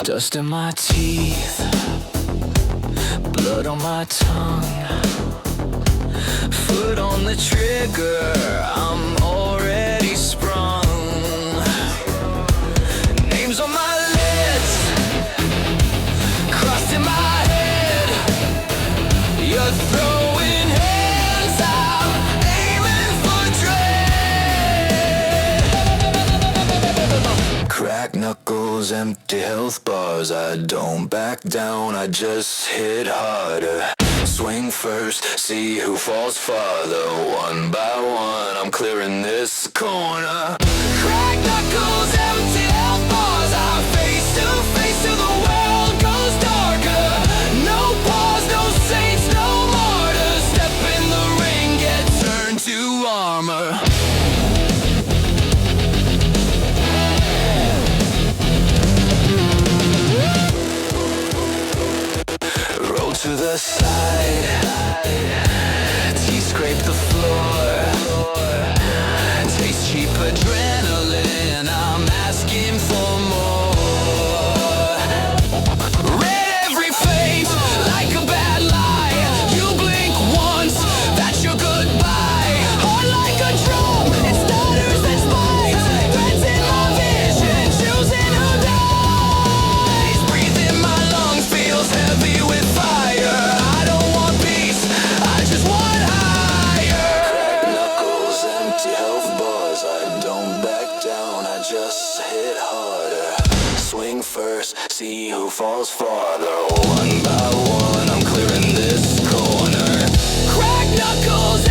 Dust in my teeth, blood on my tongue, foot on the trigger, I'm already sprung. Names on my lips, crossed in my head. You're throwing hands, I'm aiming for dread. Cracked knuckles, empty health bars. I don't back down, I just hit harder. Swing first, see who falls farther. One by one, I'm clearing this corner. Crack knuckles, empty health bars. I'm face to face till the world goes darker. No pause, no saints, no martyrs. Step in the ring, get turned to armor. Roll to the side, teeth scrape the floor. Taste cheap adrenaline, I'm asking for more. Read every face like a bad lie. You blink once, that's your goodbye. Heart like a drum, it stutters and spikes. Threads in my vision, choosing who dies. Breathe in my lungs, feels heavy with fire. I don't want peace, I just want higher. Crack knuckles, empty health bars. I don't back down, I just hit harder. Swing first, see who falls farther. One by one, I'm clearing this corner. Crack knuckles,